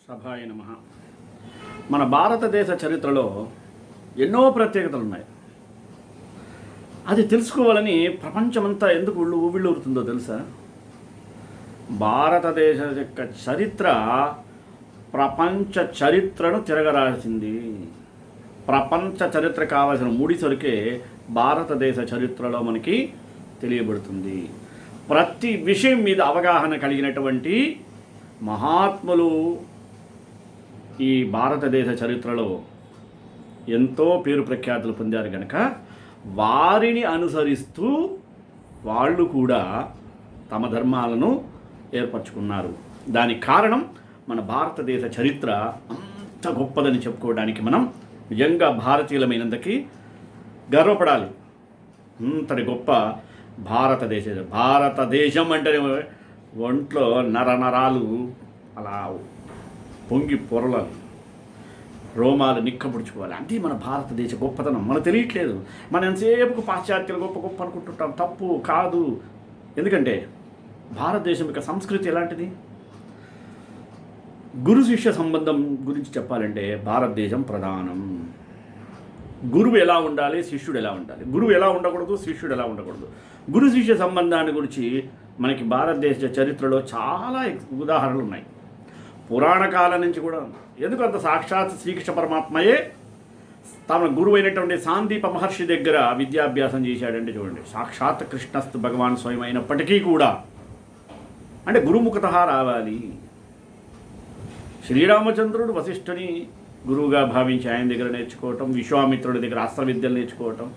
సభాయ నమః. మన భారతదేశ చరిత్రలో ఎన్నో ప్రత్యేకతలు ఉన్నాయి. అది తెలుసుకోవాలని ప్రపంచమంతా ఎందుకు ఊబిళ్ళూరుతుందో తెలుసా? భారతదేశ యొక్క చరిత్ర ప్రపంచ చరిత్రను తిరగరాసింది. ప్రపంచ చరిత్ర కావాల్సిన ముడిసరికే భారతదేశ చరిత్రలో మనకి తెలియబడుతుంది. ప్రతి విషయం మీద అవగాహన కలిగినటువంటి మహాత్ములు ఈ భారతదేశ చరిత్రలో ఎంతో పేరు ప్రఖ్యాతులు పొందారు కనుక వారిని అనుసరిస్తూ వాళ్ళు కూడా తమ ధర్మాలను ఏర్పరచుకున్నారు. దానికి కారణం మన భారతదేశ చరిత్ర అంత గొప్పదని చెప్పుకోవడానికి మనం నిజంగా భారతీయులమైనందుకు గర్వపడాలి. అంతటి గొప్ప భారతదేశం అంటే ఒంట్లో నరనరాలు అలా పొంగి పొరలాలి, రోమాలు నిక్కపుడుచుకోవాలి. అది మన భారతదేశ గొప్పతనం. మనకు తెలియట్లేదు. మనం ఎంతసేపు పాశ్చాత్యులు గొప్ప గొప్ప అనుకుంటుంటాం. తప్పు కాదు. ఎందుకంటే భారతదేశం యొక్క సంస్కృతి ఎలాంటిది? గురు శిష్య సంబంధం గురించి చెప్పాలంటే భారతదేశం ప్రధానం. గురువు ఎలా ఉండాలి, శిష్యుడు ఎలా ఉండాలి, గురువు ఎలా ఉండకూడదు, శిష్యుడు ఎలా ఉండకూడదు. గురు శిష్య సంబంధాన్ని గురించి మనకి భారతదేశ చరిత్రలో చాలా ఉదాహరణలు ఉన్నాయి. పురాణ కాలం నుంచి కూడా. ఎందుకు అంత? సాక్షాత్ శ్రీకృష్ణ పరమాత్మయే తమ గురువు అయినటువంటి సాందీప మహర్షి దగ్గర విద్యాభ్యాసం చేశాడంటే చూడండి. సాక్షాత్ కృష్ణస్తు భగవాన్ స్వయం అయినప్పటికీ కూడా అంటే గురుముఖత రావాలి. శ్రీరామచంద్రుడు వశిష్ఠుని గురువుగా భావించి ఆయన దగ్గర నేర్చుకోవటం, విశ్వామిత్రుడి దగ్గర అస్త్ర విద్యలు నేర్చుకోవటం.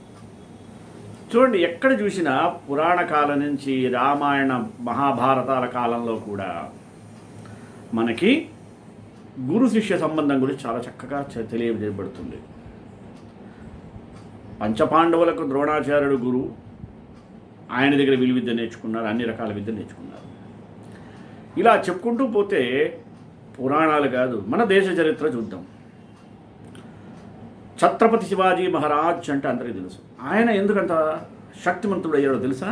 చూడండి, ఎక్కడ చూసినా పురాణ కాలం నుంచి రామాయణ మహాభారతాల కాలంలో కూడా మనకి గురు శిష్య సంబంధం గురించి చాలా చక్కగా తెలియజేయబడుతుంది. పంచపాండవులకు ద్రోణాచార్యుడు గురువు. ఆయన దగ్గర విలువిద్య నేర్చుకున్నారు, అన్ని రకాల విద్య నేర్చుకున్నారు. ఇలా చెప్పుకుంటూ పోతే పురాణాలు కాదు, మన దేశ చరిత్ర చూద్దాం. ఛత్రపతి శివాజీ మహారాజ్ అంటే అందరికీ తెలుసు. ఆయన ఎందుకంత శక్తిమంతుడు అయ్యాడో తెలుసా?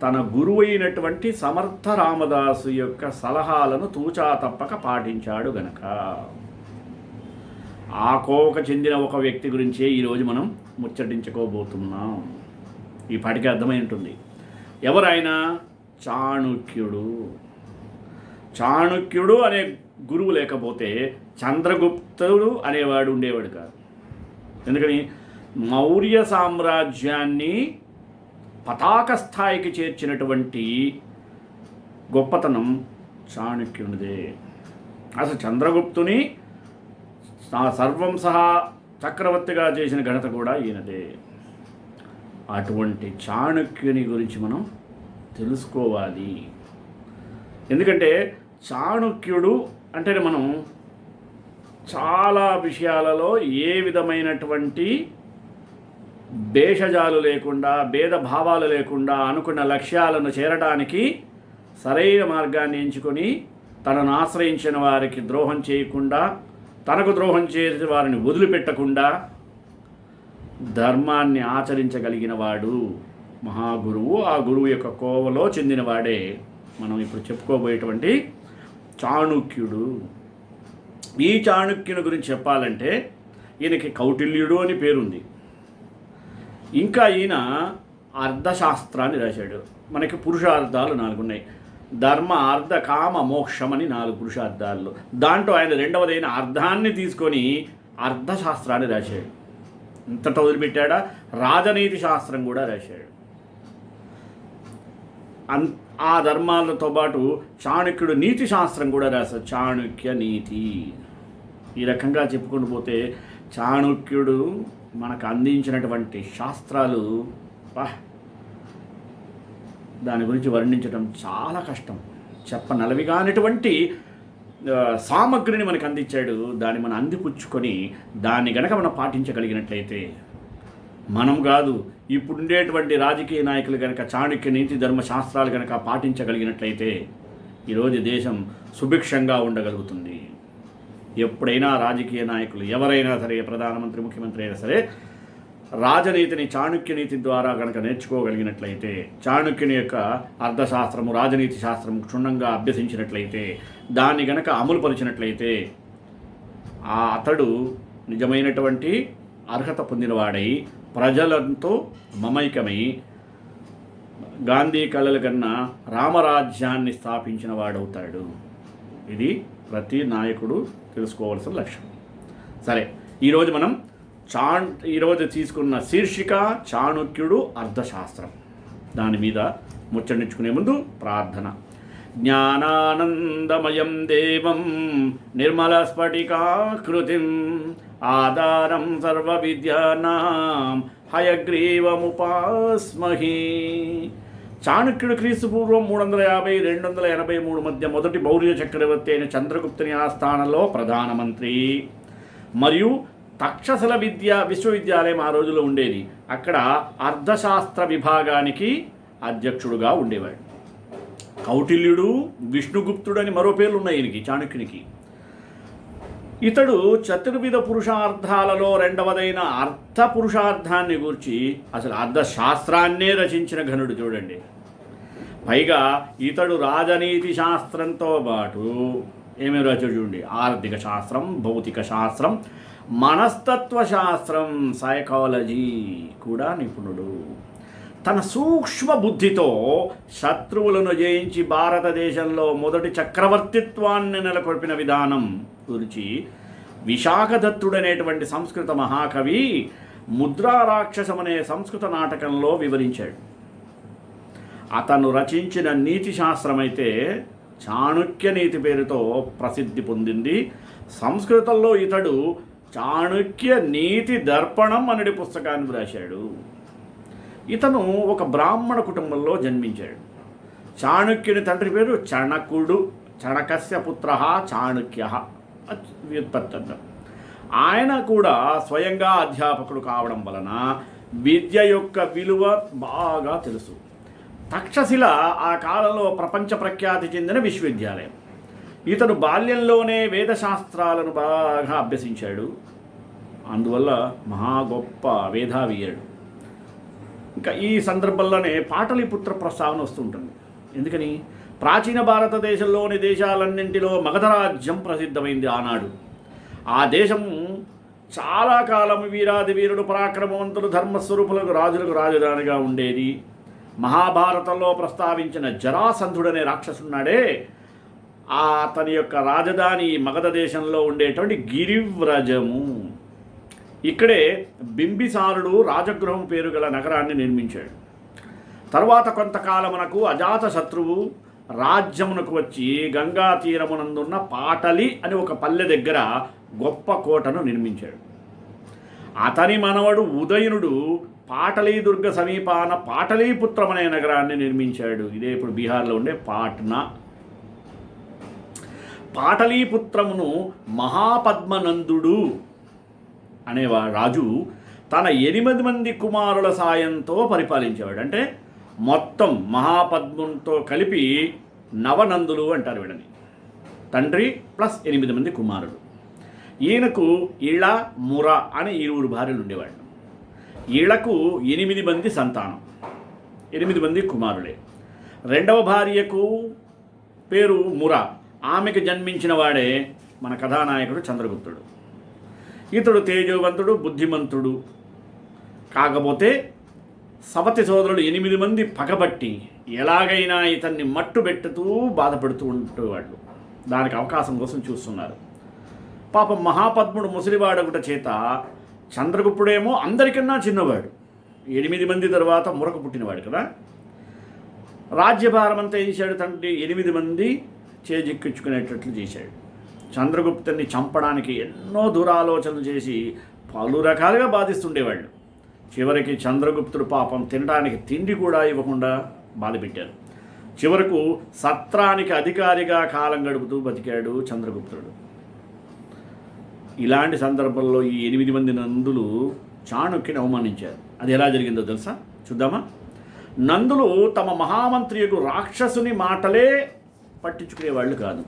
తన గురువు అయినటువంటి సమర్థ రామదాసు యొక్క సలహాలను తూచా తప్పక పాటించాడు గనక. ఆ కోవకు చెందిన ఒక వ్యక్తి గురించే ఈరోజు మనం ముచ్చటించుకోబోతున్నాం. ఈ పాటికి అర్థమై ఉంటుంది ఎవరైనా. చాణుక్యుడు. చాణుక్యుడు అనే గురువు లేకపోతే చంద్రగుప్తుడు అనేవాడు ఉండేవాడు కాదు. ఎందుకని? మౌర్య సామ్రాజ్యాన్ని పతాక స్థాయికి చేర్చినటువంటి గొప్పతనం చాణుక్యునిదే. అసలు చంద్రగుప్తుని సర్వం సహా చక్రవర్తిగా చేసిన ఘనత కూడా ఈయనదే. అటువంటి చాణుక్యుని గురించి మనం తెలుసుకోవాలి. ఎందుకంటే చాణుక్యుడు అంటే మనం చాలా విషయాలలో ఏ విధమైనటువంటి భేషజాలు లేకుండా, భేదభావాలు లేకుండా అనుకున్న లక్ష్యాలను చేరడానికి సరైన మార్గాన్ని ఎంచుకొని తనను ఆశ్రయించిన వారికి ద్రోహం చేయకుండా, తనకు ద్రోహం చేసే వారిని వదిలిపెట్టకుండా ధర్మాన్ని ఆచరించగలిగిన వాడు మహాగురువు. ఆ గురువు యొక్క కోవలో చెందినవాడే మనం ఇప్పుడు చెప్పుకోబోయేటువంటి చాణుక్యుడు. ఈ చాణుక్యుని గురించి చెప్పాలంటే ఈయనకి కౌటిల్యుడు అని పేరుంది. ఇంకా ఈయన అర్థశాస్త్రాన్ని రాశాడు. మనకి పురుషార్థాలు 4 ఉన్నాయి. ధర్మ, అర్థ, కామ, మోక్షం అని 4 పురుషార్థాలు. దాంట్లో ఆయన రెండవదైన అర్థాన్ని తీసుకొని అర్థశాస్త్రాన్ని రాశాడు. ఇంతట వదిలిపెట్టాడా? రాజనీతి శాస్త్రం కూడా రాశాడు. ఆ ధర్మాలతో పాటు చాణుక్యుడు నీతి శాస్త్రం కూడా రాశాడు. చాణుక్య నీతి. ఈ రకంగా చెప్పుకుంటూ పోతే చాణుక్యుడు మనకు అందించినటువంటి శాస్త్రాలు దాని గురించి వర్ణించడం చాలా కష్టం. చెప్పనలవిగానటువంటి సామగ్రిని మనకు అందించాడు. దాన్ని మనం అందిపుచ్చుకొని దాన్ని గనక మనం పాటించగలిగినట్లయితే, మనం కాదు ఇప్పుడుండేటువంటి రాజకీయ నాయకులు కనుక చాణుక్య నీతి ధర్మ శాస్త్రాలు కనుక పాటించగలిగినట్లయితే ఈరోజు దేశం సుభిక్షంగా ఉండగలుగుతుంది. ఎప్పుడైనా రాజకీయ నాయకులు ఎవరైనా సరే, ప్రధానమంత్రి, ముఖ్యమంత్రి అయినా సరే, రాజనీతిని చాణక్య నీతి ద్వారా కనుక నేర్చుకోగలిగినట్లయితే, చాణక్యుని యొక్క అర్థశాస్త్రము రాజనీతి శాస్త్రం క్షుణ్ణంగా అభ్యసించినట్లయితే, దాన్ని గనక అమలుపరిచినట్లయితే అతడు నిజమైనటువంటి అర్హత పొందినవాడై ప్రజలతో మమైకమై గాంధీ కళల కన్నా రామరాజ్యాన్ని స్థాపించిన వాడవుతాడు. ఇది ప్రతి నాయకుడు తెలుసుకోవాల్సిన లక్ష్యం. సరే, ఈరోజు మనం ఈరోజు తీసుకున్న శీర్షిక చాణక్యుడు అర్థశాస్త్రం. దాని మీద ముచ్చటించుకునే ముందు ప్రార్థన. జ్ఞానానందమయం దేవం నిర్మలస్ఫటికాకృతిం ఆధారం సర్వవిద్యానాం హయగ్రీవముపాస్మహి. చాణక్యుడు క్రీస్తుపూర్వం 350-283 మధ్య మొదటి మౌర్య చక్రవర్తి అయిన చంద్రగుప్తుని ఆస్థానంలో ప్రధానమంత్రి మరియు తక్షశిల విశ్వవిద్యాలయం ఆ రోజులో ఉండేది. అక్కడ అర్థశాస్త్ర విభాగానికి అధ్యక్షుడుగా ఉండేవాడు. కౌటిల్యుడు, విష్ణుగుప్తుడు అని మరో పేర్లు ఉన్నాయి ఈయనకి, చాణక్యునికి. ఇతడు చతుర్విధ పురుషార్థాలలో రెండవదైన అర్థ పురుషార్థాన్ని గూర్చి అసలు అర్థశాస్త్రాన్నే రచించిన ఘనుడు చూడండి. పైగా ఇతడు రాజనీతి శాస్త్రంతో పాటు ఏమేమి రచన చూడండి, ఆర్థిక శాస్త్రం, భౌతిక శాస్త్రం, మనస్తత్వ శాస్త్రం, సైకాలజీ కూడా నిపుణుడు. తన సూక్ష్మ బుద్ధితో శత్రువులను జయించి భారతదేశంలో మొదటి చక్రవర్తిత్వాన్ని నెలకొల్పిన విధానం గురించి విశాఖదత్తుడనేటువంటి సంస్కృత మహాకవి ముద్రారాక్షసం అనే సంస్కృత నాటకంలో వివరించాడు. అతను రచించిన నీతి శాస్త్రమైతే చాణక్య నీతి పేరుతో ప్రసిద్ధి పొందింది. సంస్కృతంలో ఇతడు చాణక్య నీతి దర్పణం అనే పుస్తకాన్ని వ్రాశాడు. ఇతను ఒక బ్రాహ్మణ కుటుంబంలో జన్మించాడు. చాణక్యుని తండ్రి పేరు చణకుడు, చణకస్య పుత్ర చాణక్య వ్యుత్పత్తి. ఆయన కూడా స్వయంగా అధ్యాపకుడు కావడం వలన విద్య యొక్క విలువ బాగా తెలుసు. తక్షశిల ఆ కాలంలో ప్రపంచ ప్రఖ్యాతి చెందిన విశ్వవిద్యాలయం. ఇతడు బాల్యంలోనే వేదశాస్త్రాలను బాగా అభ్యసించాడు. అందువల్ల మహా గొప్ప మేధావీయుడు. ఇంకా ఈ సందర్భంలోనే పాటలీపుత్ర ప్రస్తావన వస్తుంటుంది. ఎందుకని? ప్రాచీన భారతదేశంలోని దేశాలన్నింటిలో మగధ రాజ్యం ప్రసిద్ధమైంది ఆనాడు. ఆ దేశం చాలా కాలం వీరాది వీరుడు, పరాక్రమవంతులు, ధర్మస్వరూపులకు రాజులకు రాజధానిగా ఉండేది. మహాభారతంలో ప్రస్తావించిన జరాసంధుడనే రాక్షసున్నాడే, అతని యొక్క రాజధాని మగధ దేశంలో ఉండేటువంటి గిరివ్రజము. ఇక్కడే బింబిసారుడు రాజగృహం పేరు గల నగరాన్ని నిర్మించాడు. తర్వాత కొంతకాలమునకు అజాతశత్రువు రాజ్యమునకు వచ్చి గంగా తీరమునందున్న పాటలి అని ఒక పల్లె దగ్గర గొప్ప కోటను నిర్మించాడు. అతని మనవడు ఉదయనుడు పాటలీదుర్గ సమీపాన పాటలీపుత్రం అనే నగరాన్ని నిర్మించాడు. ఇదే ఇప్పుడు బీహార్లో ఉండే పాట్నా. పాటలీపుత్రమును మహాపద్మనందుడు అనేవాడు రాజు తన 8 మంది కుమారుల సాయంతో పరిపాలించేవాడు. అంటే మొత్తం మహాపద్మంతో కలిపి నవనందులు అంటారు వీళ్ళని. తండ్రి ప్లస్ 8 మంది కుమారులు. ఈయనకు ఈళ, ముర అని 2 భార్యలు ఉండేవాళ్ళు. ఈళకు 8 మంది సంతానం, 8 మంది కుమారులే. రెండవ భార్యకు పేరు ముర. ఆమెకు జన్మించిన వాడే మన కథానాయకుడు చంద్రగుప్తుడు. ఇతడు తేజోవంతుడు, బుద్ధిమంతుడు. కాకపోతే సవతి సోదరులు 8 మంది పగబట్టి ఎలాగైనా ఇతన్ని మట్టుబెట్టుతూ బాధపడుతూ ఉండేవాళ్ళు. దానికి అవకాశం కోసం చూస్తున్నారు. పాపం మహాపద్ముడు ముసలివాడొకట చేత చంద్రగుప్తుడేమో అందరికన్నా చిన్నవాడు. 8 మంది తర్వాత మురకు పుట్టినవాడు కదా. రాజ్యభారం అంతా ఏం చేశాడు? తండ్రి 8 మంది చేజిక్కించుకునేటట్లు చేశాడు. చంద్రగుప్తుని చంపడానికి ఎన్నో దురాలోచనలు చేసి పలు రకాలుగా బాధిస్తుండేవాళ్ళు. చివరికి చంద్రగుప్తుడు పాపం తినడానికి తిండి కూడా ఇవ్వకుండా బాధపెట్టారు. చివరకు సత్రానికి అధికారిగా కాలం గడుపుతూ బతికాడు చంద్రగుప్తుడు. ఇలాంటి సందర్భంలో ఈ 8 మంది నందులు చాణక్యుని అవమానించారు. అది ఎలా జరిగిందో తెలుసా? చూద్దామా? నందులు తమ మహామంత్రియకు రాక్షసుని మాటలే పట్టించుకునేవాళ్ళు కాదు.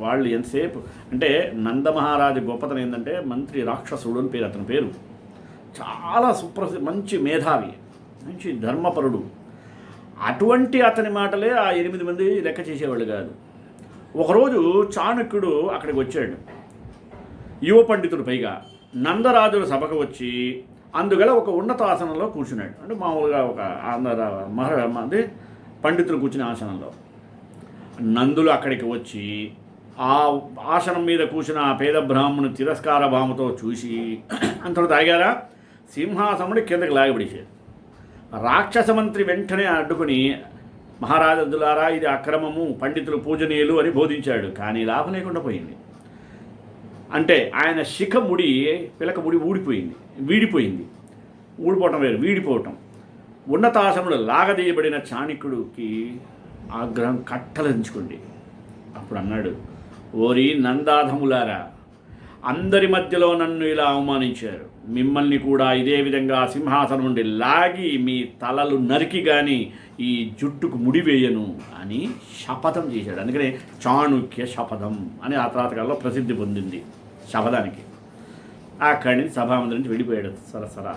వాళ్ళు ఎంతసేపు అంటే నందమహారాజు గొప్పతనం ఏంటంటే మంత్రి రాక్షసుడు అని పేరు. అతని పేరు చాలా మంచి మేధావి, మంచి ధర్మపరుడు. అటువంటి అతని మాటలే ఆ 8 మంది లెక్క చేసేవాళ్ళు కాదు. ఒకరోజు చాణక్యుడు అక్కడికి వచ్చాడు, యువ పండితుడు, పైగా నందరాజుల సభకు వచ్చి అందుగల ఒక ఉన్నతాసనంలో కూర్చున్నాడు. అంటే మామూలుగా ఒక అదే పండితులు కూర్చునే ఆసనంలో. నందులు అక్కడికి వచ్చి ఆ ఆసనం మీద కూర్చున్న ఆ పేద బ్రాహ్మణుని తిరస్కార భావముతో చూసి అంతలో తాగారా సింహాసనుడి కిందకి లాగబడిచారు. రాక్షస మంత్రి వెంటనే అడ్డుకుని, మహారాజులారా ఇది అక్రమము, పండితులు పూజనీయులు అని బోధించాడు. కానీ లాభం లేకుండా పోయింది. అంటే ఆయన శిఖముడి పిలక ముడి వీడిపోయింది. ఊడిపోవటం వేరు, వీడిపోవటం. ఉన్నతాసనుడు లాగదీయబడిన చాణక్యుడికి ఆగ్రహం కట్టలించుకోండి. అప్పుడు అన్నాడు, ఓరి నందాధములారా, అందరి మధ్యలో నన్ను ఇలా అవమానించారు. మిమ్మల్ని కూడా ఇదే విధంగా సింహాసనం నుండి లాగి మీ తలలు నరికి కానీ ఈ జుట్టుకు ముడివేయను అని శపథం చేశాడు. అందుకనే చాణుక్య శపథం అని ఆ తర్వాత కాలంలో ప్రసిద్ధి పొందింది శపథానికి. అక్కడి నుంచి సభామందిరం నుంచి వెళ్ళిపోయాడు సరసరా.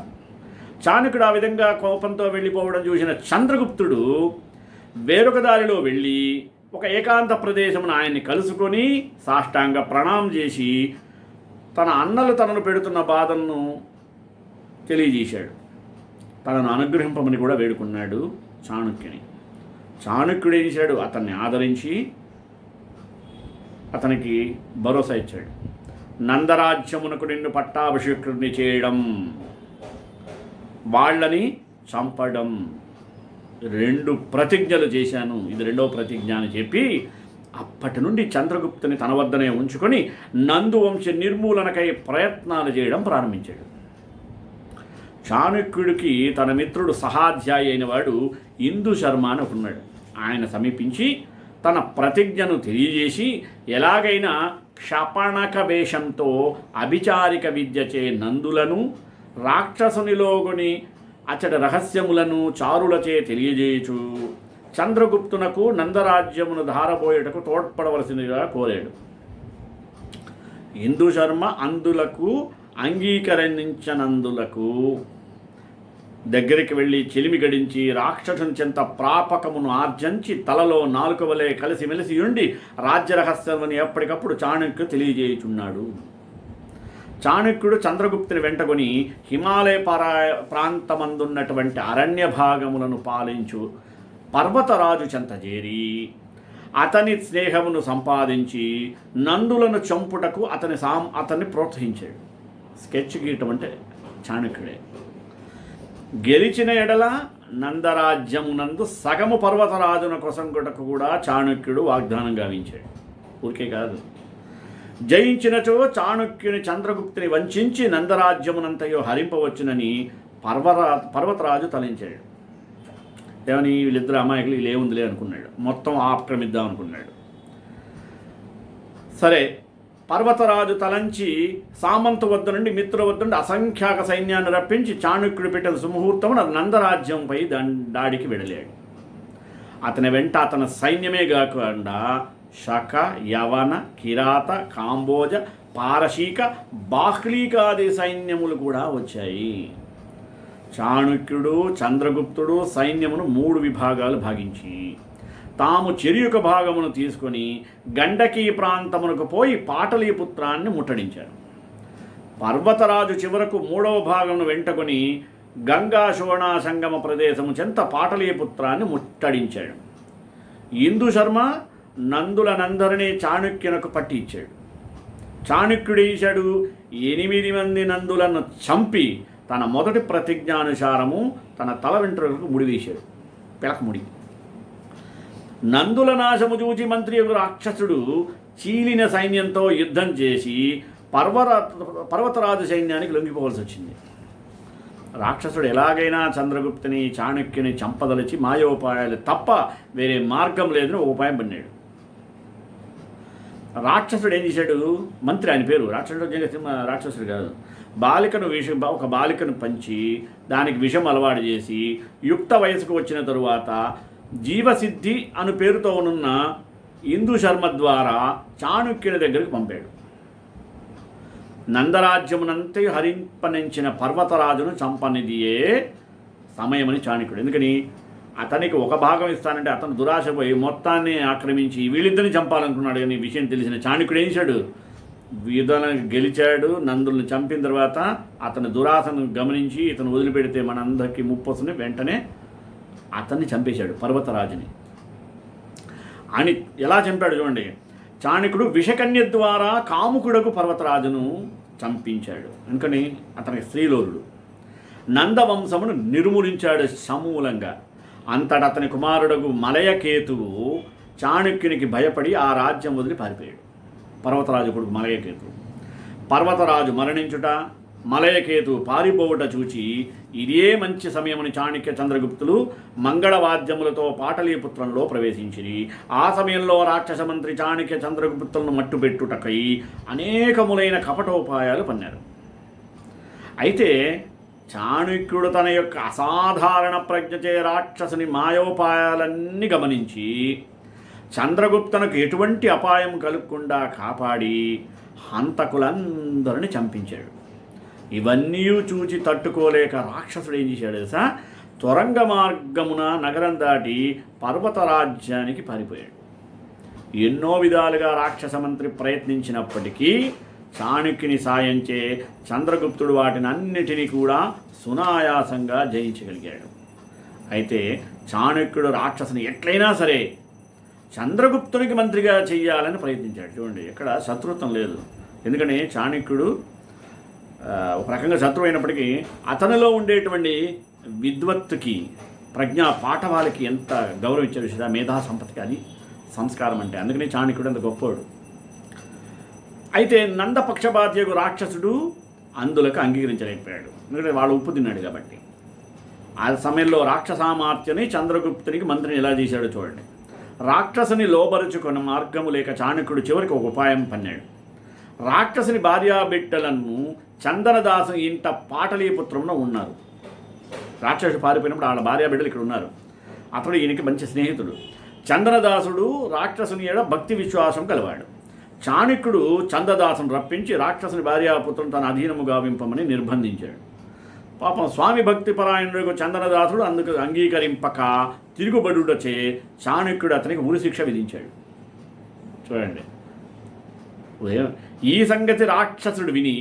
చాణక్యుడు ఆ విధంగా కోపంతో వెళ్ళిపోవడం చూసిన చంద్రగుప్తుడు వేరొక దారిలో వెళ్ళి ఒక ఏకాంత ప్రదేశమును ఆయన్ని కలుసుకొని సాష్టాంగ ప్రణామం చేసి తన అన్నలు తనను పెడుతున్న బాధలను తెలియజేశాడు. తనను అనుగ్రహింపమని కూడా వేడుకున్నాడు చాణక్యుని. చాణక్యుడు ఏం చేశాడు, అతన్ని ఆదరించి అతనికి భరోసా ఇచ్చాడు. నందరాజ్యమునకు నిన్ను పట్టాభిషేకుడిని చేయడం, వాళ్ళని చంపడం, 2 ప్రతిజ్ఞలు చేశాను, ఇది 2వ ప్రతిజ్ఞ అని చెప్పి అప్పటి నుండి చంద్రగుప్తుని తన వద్దనే ఉంచుకొని నందు వంశ నిర్మూలనకై ప్రయత్నాలు చేయడం ప్రారంభించాడు. చాణక్యుడికి తన మిత్రుడు సహాధ్యాయి అయిన వాడు ఇందు శర్మ అని ఉన్నాడు. ఆయన సమీపించి తన ప్రతిజ్ఞను తెలియజేసి ఎలాగైనా క్షపణక వేషంతో అభిచారిక విద్యచే నందులను రాక్షసునిలోగుని అచట రహస్యములను చారులచే తెలియజేయచు చంద్రగుప్తునకు నందరాజ్యమును ధారబోయేటకు తోడ్పడవలసిందిగా కోరాడు. ఇందు శర్మ అందులకు అంగీకరించనందులకు దగ్గరికి వెళ్ళి చెలిమి గడించి రాక్షసుని చెంత ప్రాపకమును ఆర్జించి తలలో 4 వలె కలిసిమెలిసి ఉండి రాజ్యరహస్యమని ఎప్పటికప్పుడు చాణక్యుడు తెలియజేయుచున్నాడు. చాణక్యుడు చంద్రగుప్తుని వెంటకొని హిమాలయ ప్రాంతమందున్నటువంటి అరణ్య భాగములను పాలించు పర్వతరాజు చెంత చేరి అతని స్నేహమును సంపాదించి నందులను చంపుటకు అతన్ని ప్రోత్సహించాడు. స్కెచ్ గీయటం అంటే చాణక్యుడే. గెలిచిన ఎడల నందరాజ్యమునందు సగము పర్వతరాజున కొసంగుటకు కూడా చాణక్యుడు వాగ్దానం గావించాడు. ఊరికే కాదు, జయించినచో చాణక్యుని చంద్రగుప్తుని వంచి నందరాజ్యమునంతయో హరింపవచ్చునని పర్వతరాజు తలించాడు. ఏమని, వీళ్ళిద్దరు అమాయకులు వీళ్ళేముందిలే అనుకున్నాడు, మొత్తం ఆక్రమిద్దాం అనుకున్నాడు. సరే, పర్వతరాజు తలంచి సామంతు వద్ద నుండి మిత్రుల వద్ద నుండి అసంఖ్యాక సైన్యాన్ని రప్పించి చాణక్యుడు పెట్టిన సుముహూర్తమున నందరాజ్యంపై దాడికి వెళ్ళాడు. అతని వెంట అతని సైన్యమే కాకుండా శక, యవన, కిరాత, కాంబోజ, పారశీక, బాహ్లీకాది సైన్యములు కూడా వచ్చాయి. చాణక్యుడు చంద్రగుప్తుడు సైన్యమును 3 విభాగాలు భాగించి తాము చెరియొక భాగమును తీసుకొని గండకీ ప్రాంతమునకు పోయి పాటలీపుత్రాన్ని ముట్టడించారు. పర్వతరాజు చివరకు 3వ భాగమును వెంటకొని గంగా శోణా సంగమ ప్రదేశము చెంత పాటలీపుత్రాన్ని ముట్టడించాడు. ఇందు శర్మ నందులనందరినీ చాణక్యునకు పట్టి ఇచ్చాడు. చాణక్యుడు వేశాడు 8 మంది నందులను చంపి తన మొదటి ప్రతిజ్ఞానుసారము తన తల వెంట్రుకలకు ముడివేశాడు, పిలకముడి. నందుల నాశము చూచి మంత్రి రాక్షసుడు చీలిన సైన్యంతో యుద్ధం చేసి పర్వతరాజు సైన్యానికి లొంగిపోవాల్సి వచ్చింది. రాక్షసుడు ఎలాగైనా చంద్రగుప్తుని చాణక్యుని చంపదలిచి మాయోపాయాలు తప్ప వేరే మార్గం లేదని ఒక ఉపాయం పన్నాడు. రాక్షసుడు ఏం చేశాడు, మంత్రి ఆయన పేరు, రాక్షసుడు కాదు, ఒక బాలికను పంచి దానికి విషం అలవాటు చేసి యుక్త వయసుకు వచ్చిన తరువాత జీవసిద్ధి అను పేరుతో ఉన్న ఇందు శర్మ ద్వారా చాణక్యుని దగ్గరికి పంపాడు. నందరాజ్యమునంతే హరింపనించిన పర్వతరాజును చంపనిదియే సమయమని చాణక్యుడు. ఎందుకని అతనికి ఒక భాగం ఇస్తానంటే అతను దురాశపోయి మొత్తాన్ని ఆక్రమించి వీళ్ళిద్దరిని చంపాలనుకున్నాడు. కానీ విషయం తెలిసిన చాణక్యుడు ఏం చేశాడు, యుద్ధాలను గెలిచాడు. నందుల్ని చంపిన తర్వాత అతని దురాశను గమనించి ఇతను వదిలిపెడితే మనందరికీ ముప్పు వస్తుంది, వెంటనే అతన్ని చంపేశాడు, పర్వతరాజుని. అని ఎలా చంపాడు చూడండి. చాణక్యుడు విషకన్య ద్వారా కాముకుడకు పర్వతరాజును చంపించాడు. అందుకని అతనికి స్త్రీలోలుడు. నందవంశమును నిర్మూలించాడు సమూలంగా. అంతట అతని కుమారుడకు మలయకేతువు చాణక్యునికి భయపడి ఆ రాజ్యం వదిలి పారిపోయాడు. పర్వతరాజు కొడుకు మలయకేతువు. పర్వతరాజు మరణించుట, మలయకేతు పారిపోవుట చూచి ఇదే మంచి సమయమని చాణక్య చంద్రగుప్తులు మంగళవాద్యములతో పాటలీపుత్రంలో ప్రవేశించిరి. ఆ సమయంలో రాక్షస మంత్రి చాణక్య చంద్రగుప్తులను మట్టుబెట్టుటకై అనేకములైన కపటోపాయాలు పన్నారు. అయితే చాణక్యుడు తన యొక్క అసాధారణ ప్రజ్ఞచే రాక్షసుని మాయోపాయాలన్నీ గమనించి చంద్రగుప్తునకు ఎటువంటి అపాయం కలుగకుండా కాపాడి హంతకులందరిని చంపించాడు. ఇవన్నీ చూచి తట్టుకోలేక రాక్షసుడు ఏం చేశాడు తెలుసా, త్వరంగ మార్గమున నగరం దాటి పర్వతరాజ్యానికి పారిపోయాడు. ఎన్నో విధాలుగా రాక్షస మంత్రి ప్రయత్నించినప్పటికీ చాణక్యుని సాయంచే చంద్రగుప్తుడు వాటిని అన్నిటినీ కూడా సునాయాసంగా జయించగలిగాడు. అయితే చాణక్యుడు రాక్షసుని ఎట్లయినా సరే చంద్రగుప్తునికి మంత్రిగా చెయ్యాలని ప్రయత్నించాడు. చూడండి, ఎక్కడ శత్రుత్వం లేదు. ఎందుకని చాణక్యుడు ఒక రకంగా శత్రువు అయినప్పటికీ అతనిలో ఉండేటువంటి విద్వత్తుకి, ప్రజ్ఞా పాఠవాలకి ఎంత గౌరవం ఇచ్చాడు చూసారా, మేధా సంపత్తికి. అది సంస్కారం అంటే. అందుకని చాణక్యుడు అంత గొప్పవాడు. అయితే నందపక్షపాతియకు రాక్షసుడు అందులకు అంగీకరించలేకపోయాడు. ఎందుకంటే వాళ్ళు ఉప్పు తిన్నాడు కాబట్టి. ఆ సమయంలో రాక్షసామార్త్యని చంద్రగుప్తునికి మంత్రిని ఎలా చేశాడో చూడండి. రాక్షసుని లోబరుచుకున్న మార్గము లేక చాణక్యుడు చివరికి ఒక ఉపాయం పన్నాడు. రాక్షసుని భార్యాబిడ్డలను చందనదాసు ఇంట పాటలీపుత్రంలో ఉన్నారు. రాక్షసుడు పారిపోయినప్పుడు వాళ్ళ భార్యాబిడ్డలు ఇక్కడ ఉన్నారు. అతడు ఈయనకి మంచి స్నేహితుడు. చందనదాసుడు రాక్షసుని ఏడ భక్తి విశ్వాసం కలవాడు. చాణక్యుడు చందదాసును రప్పించి రాక్షసుని భార్యాపుత్రులను తన అధీనము గావింపమని నిర్బంధించాడు. పాపం స్వామి భక్తి పరాయణుడు చందనదాసుడు అందుకు అంగీకరింపక తిరుగుబడుటచే చాణక్యుడు అతనికి ఉరిశిక్ష విధించాడు. చూడండి, ఈ సంగతి రాక్షసుడు విని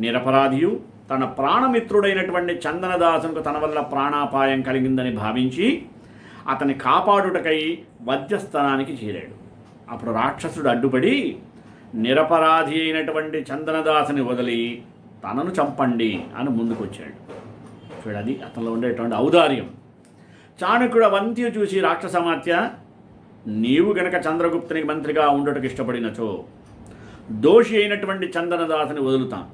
నిరపరాధియు తన ప్రాణమిత్రుడైనటువంటి చందనదాసునికి తన వల్ల ప్రాణాపాయం కలిగిందని భావించి అతని కాపాడుటకై వధ్యస్థానానికి చేరాడు. అప్పుడు రాక్షసుడు అడ్డుపడి నిరపరాధి అయినటువంటి చందనదాసుని వదిలి తనను చంపండి అని ముందుకొచ్చాడు. చూడది అతనిలో ఉండేటువంటి ఔదార్యం. చాణక్యుడు అవంతి చూసి, రాక్షసమాత్య, నీవు గనక చంద్రగుప్తునికి మంత్రిగా ఉండటకు ఇష్టపడినచో దోషి అయినటువంటి చందనదాసుని వదులుతాను,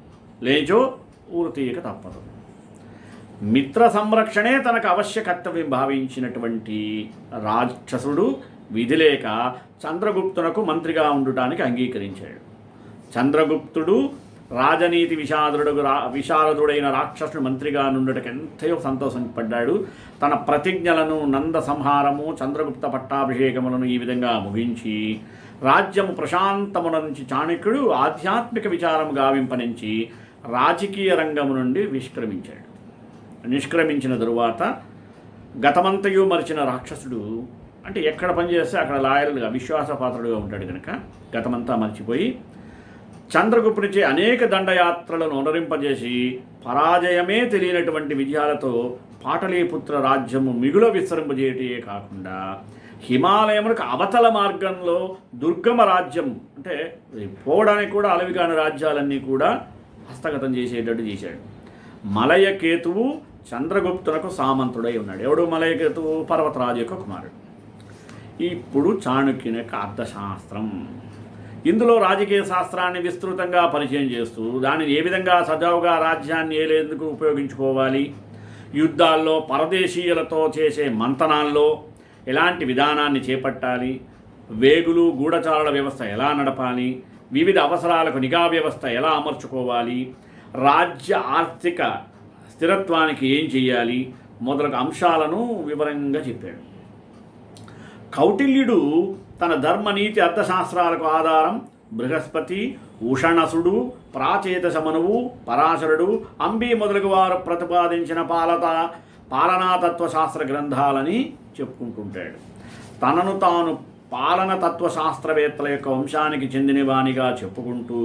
లేచో ఊరు తీయక తప్పదు. మిత్ర సంరక్షణే తనకు అవశ్య కర్తవ్యం భావించినటువంటి రాక్షసుడు విధిలేక చంద్రగుప్తునకు మంత్రిగా ఉండటానికి అంగీకరించాడు. చంద్రగుప్తుడు రాజనీతి విశారదుడైన రాక్షసుడు మంత్రిగా నుండటకు ఎంతయో సంతోషపడ్డాడు. తన ప్రతిజ్ఞలను, నంద సంహారము, చంద్రగుప్త పట్టాభిషేకములను ఈ విధంగా ముగించి రాజ్యము ప్రశాంతమున నుంచి చాణక్యుడు ఆధ్యాత్మిక విచారము గావింపనించి రాజకీయ రంగము నుండి నిష్క్రమించిన తరువాత గతమంతయు మరిచిన రాక్షసుడు, అంటే ఎక్కడ పనిచేస్తే అక్కడ లాయల్గా విశ్వాసపాత్రుడుగా ఉంటాడు కనుక గతమంతా మర్చిపోయి చంద్రగుప్తునిచే అనేక దండయాత్రలను అనురింపజేసి పరాజయమే తెలియనటువంటి విజయాలతో పాటలీపుత్ర రాజ్యము మిగుల విస్తరింపజేయటే కాకుండా హిమాలయములకు అవతల మార్గంలో దుర్గమ రాజ్యం, అంటే పోవడానికి కూడా అలవిగాని రాజ్యాలన్నీ కూడా హస్తగతం చేసేటట్టు చేశాడు. మలయకేతువు చంద్రగుప్తునకు సామంతుడై ఉన్నాడు. ఎవడు మలయకేతువు? పర్వతరాజు యొక్క కుమారుడు. ఇప్పుడు చాణక్యుని యొక్క అర్థశాస్త్రం. ఇందులో రాజకీయ శాస్త్రాన్ని విస్తృతంగా పరిచయం చేస్తూ దానిని ఏ విధంగా సజావుగా రాజ్యాన్ని ఏలేందుకు ఉపయోగించుకోవాలి, యుద్ధాల్లో పరదేశీయులతో చేసే మంతనాల్లో ఎలాంటి విధానాన్ని చేపట్టాలి, వేగులు గూఢచారుల వ్యవస్థ ఎలా నడపాలి, వివిధ అవసరాలకు నిఘా వ్యవస్థ ఎలా అమర్చుకోవాలి, రాజ్య ఆర్థిక స్థిరత్వానికి ఏం చేయాలి మొదలగు అంశాలను వివరంగా చెప్పాడు. కౌటిల్యుడు తన ధర్మనీతి అర్థశాస్త్రాలకు ఆధారం బృహస్పతి, ఉషణసుడు, ప్రాచేతసమనువు, పరాశరుడు, అంబి మొదలగు వారు ప్రతిపాదించిన పాలనాతత్వ శాస్త్ర గ్రంథాలని చెప్పుకుంటుంటాడు. తనను తాను పాలన తత్వశాస్త్రవేత్తల యొక్క వంశానికి చెందినవానిగా చెప్పుకుంటూ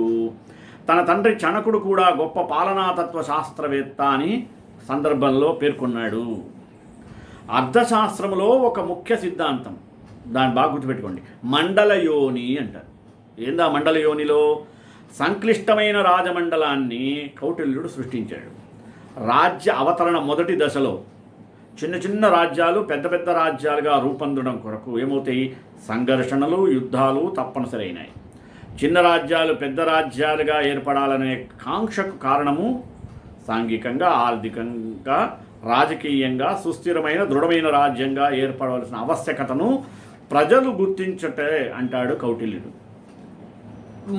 తన తండ్రి చణకుడు కూడా గొప్ప పాలనాతత్వ శాస్త్రవేత్త అని సందర్భంలో పేర్కొన్నాడు. అర్థశాస్త్రములో ఒక ముఖ్య సిద్ధాంతం, దాన్ని బాగా గుర్తుపెట్టుకోండి, మండలయోని అంటారు. ఏందా మండలయోనిలో? సంక్లిష్టమైన రాజమండలాన్ని కౌటిల్యుడు సృష్టించాడు. రాజ్య అవతరణ మొదటి దశలో చిన్న చిన్న రాజ్యాలు పెద్ద పెద్ద రాజ్యాలుగా రూపొందడం కొరకు ఏమవుతాయి? సంఘర్షణలు, యుద్ధాలు తప్పనిసరి అయినాయి. చిన్న రాజ్యాలు పెద్ద రాజ్యాలుగా ఏర్పడాలనే కాంక్షకు కారణము సాంఘికంగా, ఆర్థికంగా, రాజకీయంగా సుస్థిరమైన దృఢమైన రాజ్యంగా ఏర్పడవలసిన ఆవశ్యకతను ప్రజలు గుర్తించటే అంటాడు కౌటిల్యుడు.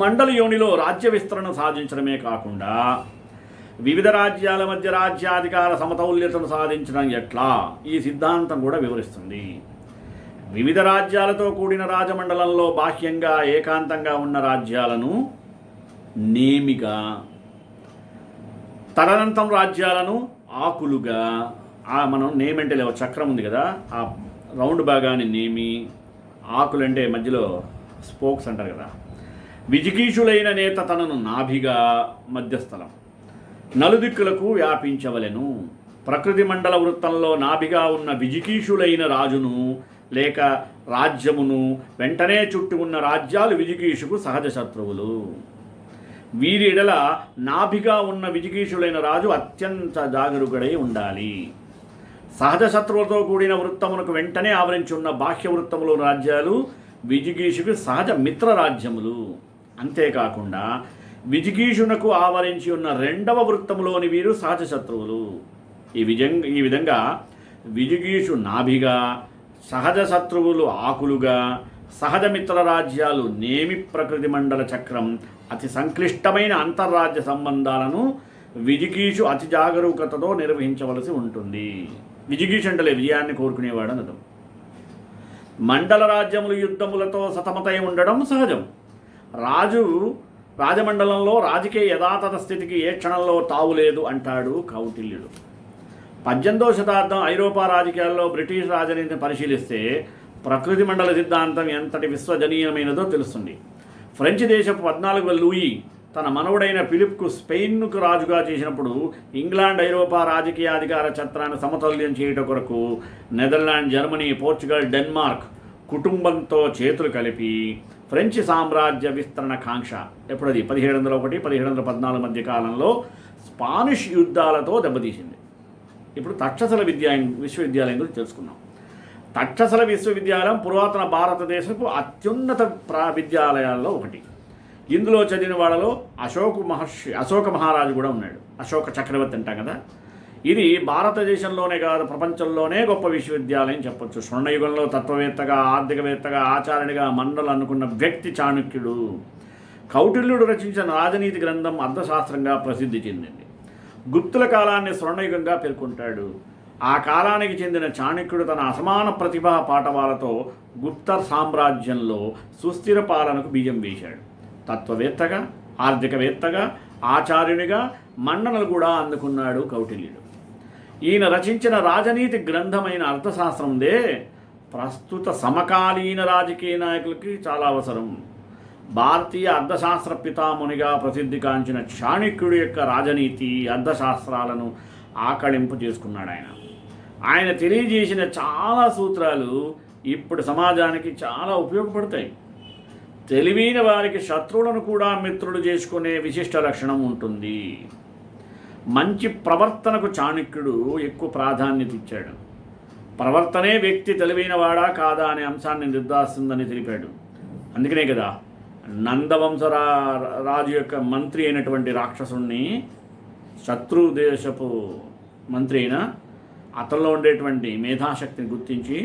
మండల యోనిలో రాజ్య విస్తరణ సాధించడమే కాకుండా వివిధ రాజ్యాల మధ్య రాజ్యాధికార సమతౌల్యతను సాధించడం ఎట్లా ఈ సిద్ధాంతం కూడా వివరిస్తుంది. వివిధ రాజ్యాలతో కూడిన రాజమండలంలో బాహ్యంగా ఏకాంతంగా ఉన్న రాజ్యాలను నేమిగా, తదనంతం రాజ్యాలను ఆకులుగా, మనం నేమ్ అంటే లేవు, చక్రం ఉంది కదా, ఆ రౌండ్ భాగాన్ని నేమి, ఆకులంటే మధ్యలో స్పోక్స్ అంటారు కదా. విజిగీషులైన నేత తనను నాభిగా, మధ్యస్థలం నలుదిక్కులకు వ్యాపించవలెను. ప్రకృతి మండల వృత్తంలో నాభిగా ఉన్న విజిగీషులైన రాజును లేక రాజ్యమును వెంటనే చుట్టూ ఉన్న రాజ్యాలు విజిగీషుకు సహజ శత్రువులు. వీరి ఎడల నాభిగా ఉన్న విజిగీషులైన రాజు అత్యంత జాగరూకుడై ఉండాలి. సహజ శత్రువులతో కూడిన వృత్తమునకు వెంటనే ఆవరించి ఉన్న బాహ్య వృత్తములు రాజ్యాలు విజిగీషుకు సహజ మిత్ర రాజ్యములు. అంతేకాకుండా విజిగీషునకు ఆవరించి ఉన్న రెండవ వృత్తములోని వీరు సహజ శత్రువులు. ఈ విధంగా విజిగీషు నాభిగా, సహజ శత్రువులు ఆకులుగా, సహజ మిత్ర రాజ్యాలు నేమి ప్రకృతి మండల చక్రం అతి సంక్లిష్టమైన అంతర్రాజ్య సంబంధాలను విజిగీషు అతి జాగరూకతతో నిర్వహించవలసి ఉంటుంది. విజిగీషు అంటే విజయాన్ని కోరుకునేవాడు అనడం. మండల రాజ్యములు యుద్ధములతో సతమతై ఉండడం సహజం. రాజమండలంలో రాజకీయ యథాతథ స్థితికి ఏ క్షణంలో తావులేదు అంటాడు కౌటిల్యుడు. 18వ శతాబ్దం ఐరోపా రాజకీయాల్లో బ్రిటిష్ రాజనీతిని పరిశీలిస్తే ప్రకృతి మండల సిద్ధాంతం ఎంతటి విశ్వజనీయమైనదో తెలుస్తుంది. ఫ్రెంచ్ దేశపు 14వ లూయి తన మనవుడైన ఫిలిప్కు స్పెయిన్కు రాజుగా చేసినప్పుడు ఇంగ్లాండ్ ఐరోపా రాజకీయాధికార ఛత్రాన్ని సమతుల్యం చేయడం కొరకు నెదర్లాండ్, జర్మనీ, పోర్చుగల్, డెన్మార్క్ కుటుంబంతో చేతులు కలిపి ఫ్రెంచ్ సామ్రాజ్య విస్తరణ కాంక్ష ఎప్పుడది 1701, 1714 మధ్య కాలంలో స్పానిష్ యుద్ధాలతో దెబ్బతీసింది. ఇప్పుడు తక్షశిల విశ్వవిద్యాలయం గురించి తెలుసుకున్నాం. తక్షశిల విశ్వవిద్యాలయం పురాతన భారతదేశపు అత్యున్నత విద్యాలయాల్లో ఒకటి. ఇందులో చదివిన వాళ్ళలో అశోక మహారాజు కూడా ఉన్నాడు. అశోక చక్రవర్తి అంటాం కదా. ఇది భారతదేశంలోనే కాదు ప్రపంచంలోనే గొప్ప విశ్వవిద్యాలయం చెప్పొచ్చు. స్వర్ణయుగంలో తత్వవేత్తగా, ఆర్థికవేత్తగా, ఆచార్యుడిగా మన్నలు అనుకున్న వ్యక్తి చాణక్యుడు. కౌటిల్యుడు రచించిన రాజనీతి గ్రంథం అర్థశాస్త్రంగా ప్రసిద్ధి చెందింది. గుప్తుల కాలాన్ని స్వర్ణయుగంగా పేర్కొంటాడు. ఆ కాలానికి చెందిన చాణక్యుడు తన అసమాన ప్రతిభా పాటవాలతో గుప్త సామ్రాజ్యంలో సుస్థిర పాలనకు బీజం వేశాడు. తత్వవేత్తగా, ఆర్థికవేత్తగా, ఆచార్యునిగా మన్ననలు కూడా అందుకున్నాడు కౌటిల్యుడు. ఈయన రచించిన రాజనీతి గ్రంథమైన అర్థశాస్త్రందే ప్రస్తుత సమకాలీన రాజకీయ నాయకులకి చాలా అవసరం. భారతీయ అర్థశాస్త్ర పితామణిగా ప్రసిద్ధి కాంచిన చాణక్యుడి యొక్క రాజనీతి, అర్థశాస్త్రాలను ఆకళింపు చేసుకున్నాడు ఆయన తెలియజేసిన చాలా సూత్రాలు ఇప్పుడు సమాజానికి చాలా ఉపయోగపడతాయి. తెలివైన వారికి శత్రువులను కూడా మిత్రులు చేసుకునే విశిష్ట లక్షణం ఉంటుంది. మంచి ప్రవర్తనకు చాణక్యుడు ఎక్కువ ప్రాధాన్యత ఇచ్చాడు. ప్రవర్తనే వ్యక్తి తెలివైనవాడా కాదా అనే అంశాన్ని నిర్ధారిస్తుందని తెలిపాడు. అందుకనే కదా నందవంశ రాజు యొక్క మంత్రి అయినటువంటి రాక్షసుణ్ణి, శత్రు దేశపు మంత్రి అయిన అతనిలో ఉండేటువంటి మేధాశక్తిని గుర్తించి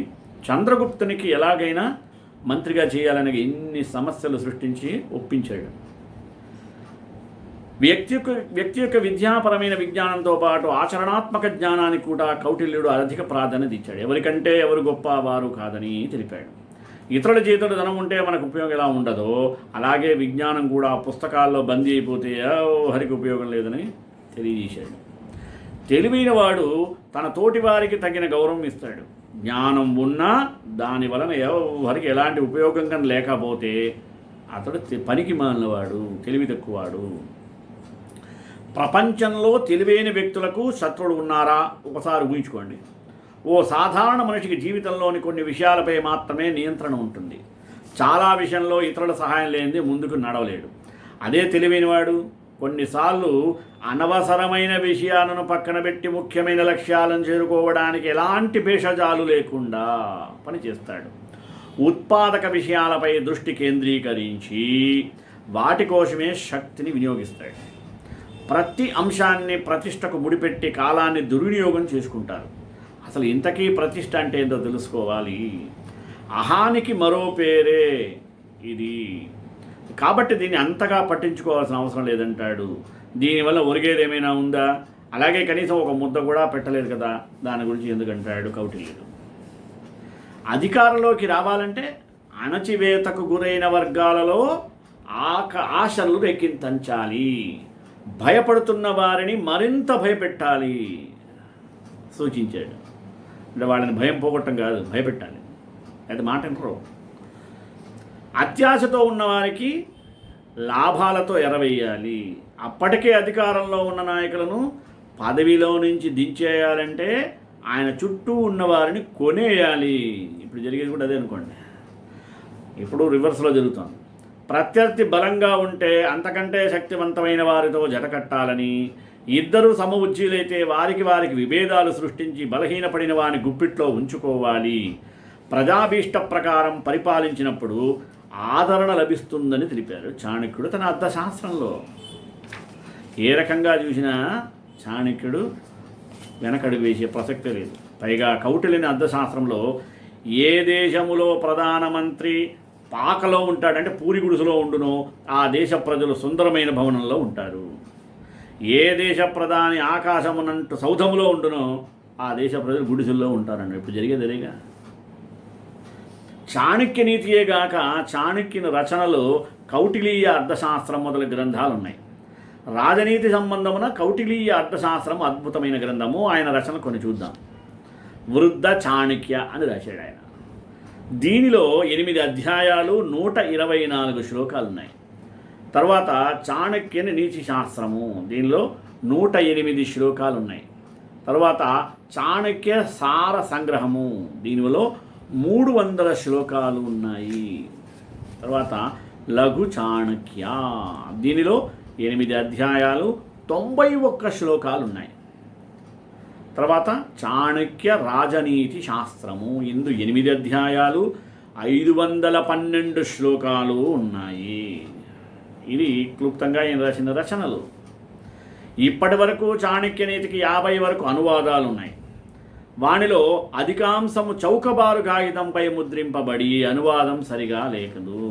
చంద్రగుప్తునికి ఎలాగైనా మంత్రిగా చేయాలని ఎన్ని సమస్యలు సృష్టించి ఒప్పించాడు. వ్యక్తి యొక్క విద్యాపరమైన విజ్ఞానంతో పాటు ఆచరణాత్మక జ్ఞానానికి కూడా కౌటిల్యుడు అధిక ప్రాధాన్యత ఇచ్చాడు. ఎవరికంటే ఎవరు గొప్ప వారు కాదని తెలిపాడు. ఇతరుల చేతులు ధనం ఉంటే మనకు ఉపయోగం ఎలా ఉండదో అలాగే విజ్ఞానం కూడా పుస్తకాల్లో బందీ అయిపోతే హరికి ఉపయోగం లేదని తెలియజేశాడు. తెలివైన వాడు తన తోటి వారికి తగిన గౌరవం ఇస్తాడు. జ్ఞానం ఉన్నా దాని వలన ఎవరికి ఎలాంటి ఉపయోగం కానీ లేకపోతే అతడు పనికి మాలినవాడు, తెలివి తక్కువవాడు. ప్రపంచంలో తెలివైన వ్యక్తులకు శత్రువులు ఉన్నారా? ఒకసారి ఊహించుకోండి. ఓ సాధారణ మనిషికి జీవితంలోని కొన్ని విషయాలపై మాత్రమే నియంత్రణ ఉంటుంది. చాలా విషయంలో ఇతరుల సహాయం లేనిదే ముందుకు నడవలేడు. అదే తెలివైనవాడు కొన్నిసార్లు అనవసరమైన విషయాలను పక్కన పెట్టి ముఖ్యమైన లక్ష్యాలను చేరుకోవడానికి ఎలాంటి భేషజాలు లేకుండా పనిచేస్తాడు. ఉత్పాదక విషయాలపై దృష్టి కేంద్రీకరించి వాటి కోసమే శక్తిని వినియోగిస్తాడు. ప్రతి అంశాన్ని ప్రతిష్టకు ముడిపెట్టి కాలాన్ని దుర్వినియోగం చేసుకుంటారు. అసలు ఇంతకీ ప్రతిష్ట అంటే ఏంటో తెలుసుకోవాలి. అహానికి మరో పేరే ఇది. కాబట్టి దీన్ని అంతగా పట్టించుకోవాల్సిన అవసరం లేదంటాడు. దీనివల్ల ఒరిగేది ఏమైనా ఉందా? అలాగే కనీసం ఒక ముద్ద కూడా పెట్టలేదు కదా, దాని గురించి ఎందుకంటాడు కౌటిల్యుడు. అధికారంలోకి రావాలంటే అణచివేతకు గురైన వర్గాలలో ఆశలు రేకింతంచాలి. భయపడుతున్న వారిని మరింత భయపెట్టాలి సూచించాడు. అంటే వాళ్ళని భయం పోగొట్టడం కాదు, భయపెట్టాలి. అయితే మాట అంటారు. అత్యాశతో ఉన్నవారికి లాభాలతో ఎరవేయాలి. అప్పటికే అధికారంలో ఉన్న నాయకులను పదవిలో నుంచి దించేయాలంటే ఆయన చుట్టూ ఉన్నవారిని కొనేయాలి. ఇప్పుడు జరిగేది కూడా అదే అనుకోండి. ఇప్పుడు రివర్స్లో జరుగుతుంది. ప్రత్యర్థి బలంగా ఉంటే అంతకంటే శక్తివంతమైన వారితో జతకట్టాలని, ఇద్దరు సమఉజ్జీలైతే వారికి విభేదాలు సృష్టించి బలహీనపడిన వారిని గుప్పిట్లో ఉంచుకోవాలి. ప్రజాభీష్ట ప్రకారం పరిపాలించినప్పుడు ఆదరణ లభిస్తుందని తెలిపారు చాణక్యుడు తన అర్థశాస్త్రంలో. ఏ రకంగా చూసినా చాణక్యుడు వెనకడుగు వేసే ప్రసక్తే లేదు. పైగా కౌటిల్యుని అర్థశాస్త్రంలో ఏ దేశములో ప్రధానమంత్రి పాకలో ఉంటాడంటే పూరి గుడిసెలో ఉండునో ఆ దేశ ప్రజలు సుందరమైన భవనంలో ఉంటారు. ఏ దేశ ప్రధాని ఆకాశమునంటూ సౌధములో ఉండునో ఆ దేశ ప్రజలు గుడిసెల్లో ఉంటారండి. ఇప్పుడు జరిగేదేగా. చాణక్య నీతియే గాక చాణక్యుని రచనలో కౌటిలీయ అర్థశాస్త్రం మొదలగు గ్రంథాలు ఉన్నాయి. రాజనీతి సంబంధమున కౌటిలీయ అర్థశాస్త్రం అద్భుతమైన గ్రంథము. ఆయన రచన కొన్ని చూద్దాం. వృద్ధ చాణక్య అని రాశాడు ఆయన. దీనిలో 8 అధ్యాయాలు 124 శ్లోకాలు ఉన్నాయి. తర్వాత చాణక్యుని నీతి శాస్త్రము, దీనిలో 108 శ్లోకాలు ఉన్నాయి. తర్వాత చాణక్య సార సంగ్రహము, దీనిలో 300 శ్లోకాలు ఉన్నాయి. తర్వాత లఘు చాణక్య, దీనిలో 8 అధ్యాయాలు 91 శ్లోకాలు ఉన్నాయి. తర్వాత చాణక్య రాజనీతి శాస్త్రము, ఇందు 8 అధ్యాయాలు 512 శ్లోకాలు ఉన్నాయి. ఇది క్లుప్తంగా ఈయన రాసిన రచనలు. ఇప్పటి వరకు చాణక్య నీతికి 50 వరకు అనువాదాలు ఉన్నాయి. వానిలో అధికాంశము చౌకబారు కాగితంపై ముద్రింపబడి అనువాదం సరిగా లేకదు.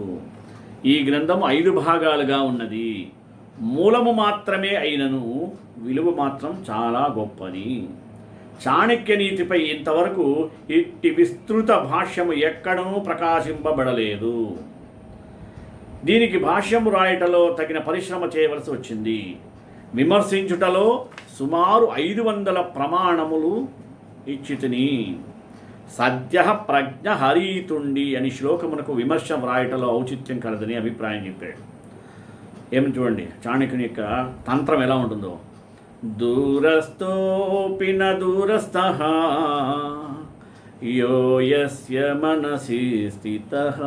ఈ గ్రంథం 5 భాగాలుగా ఉన్నది. మూలము మాత్రమే అయినను విలువ మాత్రం చాలా గొప్పది. చాణక్య నీతిపై ఇంతవరకు ఇట్టి విస్తృత భాష్యము ఎక్కడనూ ప్రకాశింపబడలేదు. దీనికి భాష్యము రాయటలో తగిన పరిశ్రమ చేయవలసి వచ్చింది. విమర్శించుటలో సుమారు 500 ప్రమాణములు ఇచ్చితిని. సద్య ప్రజ్ఞ హరీతుండి అని శ్లోకమునకు విమర్శ వ్రాయటలో ఔచిత్యం కలదని అభిప్రాయం చెప్పాడు. ఏమని చూడండి చాణక్యుని యొక్క తంత్రం ఎలా ఉంటుందో. దూరస్థోపి న దూరస్థః యో యస్య మనసి స్థితః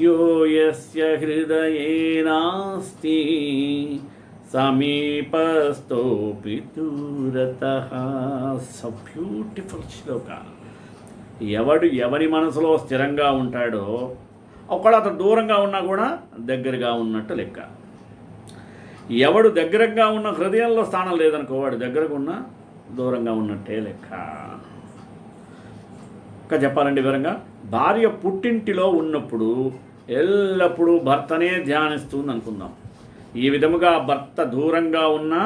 యో యస్య హృదయే నాస్తి సమీపస్థోపి దూరతః. సో బ్యూటిఫుల్ శ్లోక. ఎవరి మనసులో స్థిరంగా ఉంటాడో ఒకవేళ అతను దూరంగా ఉన్నా కూడా దగ్గరగా ఉన్నట్టు లెక్క. ఎవడు దగ్గరగా ఉన్న హృదయంలో స్థానం లేదనుకో వాడు దగ్గరకు ఉన్న దూరంగా ఉన్నట్టే లెక్క. ఇంకా చెప్పాలంటే వివరంగా, భార్య పుట్టింటిలో ఉన్నప్పుడు ఎల్లప్పుడూ భర్తనే ధ్యానిస్తుంది అనుకుందాం. ఈ విధముగా భర్త దూరంగా ఉన్నా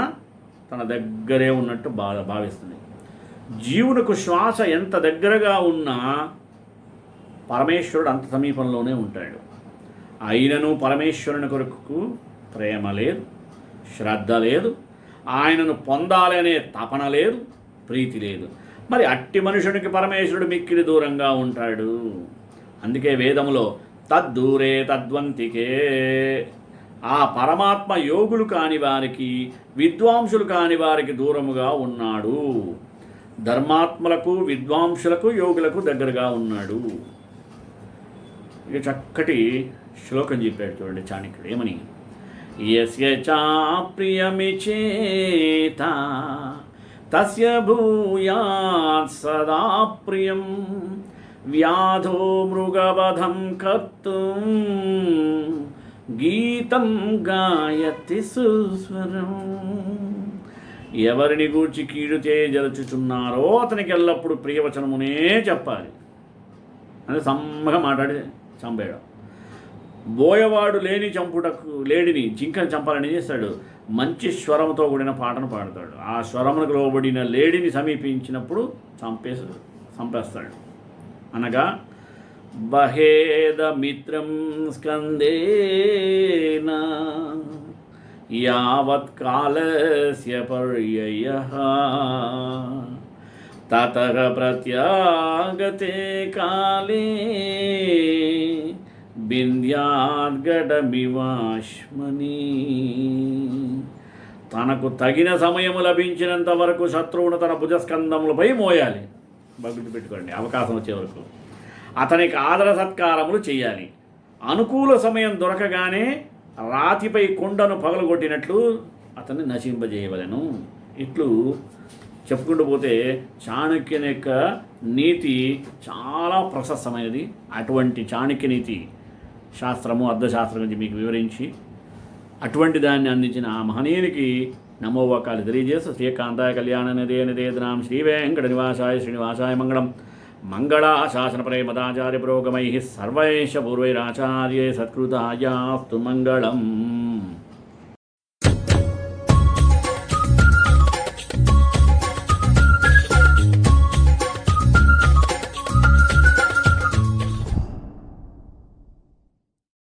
తన దగ్గరే ఉన్నట్టు భావిస్తుంది. జీవునకు శ్వాస ఎంత దగ్గరగా ఉన్నా పరమేశ్వరుడు అంత సమీపంలోనే ఉంటాడు. అయినను పరమేశ్వరుని కొరకు ప్రేమ లేదు, శ్రద్ధ లేదు, ఆయనను పొందాలనే తపన లేదు, ప్రీతి లేదు. మరి అట్టి మనుషునికి పరమేశ్వరుడు మిక్కిలి దూరంగా ఉంటాడు. అందుకే వేదములో తద్దూరే తద్వంతికే, ఆ పరమాత్మ యోగులు కాని వారికి, విద్వాంసులు కాని వారికి దూరముగా ఉన్నాడు. ధర్మాత్మలకు, విద్వాంసులకు, యోగులకు దగ్గరగా ఉన్నాడు. ఇక చక్కటి శ్లోకం చెప్పాడు చూడండి చాణక్యుడు. ఏమని? యస్య చాప్రియమిచేత తస్య భూయాత్ సదా ప్రియం వ్యాధో మృగవధం కర్తుం గీతం గాయతి సుస్వరం. ఎవరిని గూర్చి కీడు చేయజలుచుచున్నారో అతనికి ఎల్లప్పుడూ ప్రియవచనమునే చెప్పాలి. అంటే సమ్మగా మాట్లాడి చంపేయడం. బోయవాడు లేడిని జింకను చంపాలని చేస్తాడు. మంచి స్వరంతో కూడిన పాటను పాడతాడు. ఆ స్వరమునకు లోబడిన లేడిని సమీపించినప్పుడు చంపేస్తాడు. అనగా బహేదమిత్రం స్కందేన యావత్ కాలస్య పర్యయః తతః ప్రత్యాగతే కాలే బింద్యాద్గడమివాశ్మని. తనకు తగిన సమయము లభించినంత వరకు శత్రువును తన భుజస్కందములపై మోయాలి. గుర్తు పెట్టుకోండి, అవకాశం వచ్చే వరకు అతనికి ఆదర సత్కారములు చేయాలి. అనుకూల సమయం దొరకగానే రాతిపై కొండను పగలగొట్టినట్లు అతన్ని నశింపజేయవలెను. ఇట్లు చెప్పుకుంటూ పోతే చాణక్యుని యొక్క నీతి చాలా ప్రశస్తమైనది. అటువంటి చాణక్య నీతి శాస్త్రము, అర్థశాస్త్రం గురించి మీకు వివరించి అటువంటి దాన్ని అందించిన ఆ మహనీయునికి నమోవాకాలు తెలియజేస్తూ శ్రీకాంతాయ కళ్యాణ నిదేనాం శ్రీ వెంకట నివాసాయ శ్రీనివాసాయ మంగళం. మంగళాశాసనపరే మదాచార్య పురోగమై సర్వైష పూర్వైరాచార్యే సత్కృతాయాస్తు మంగళం.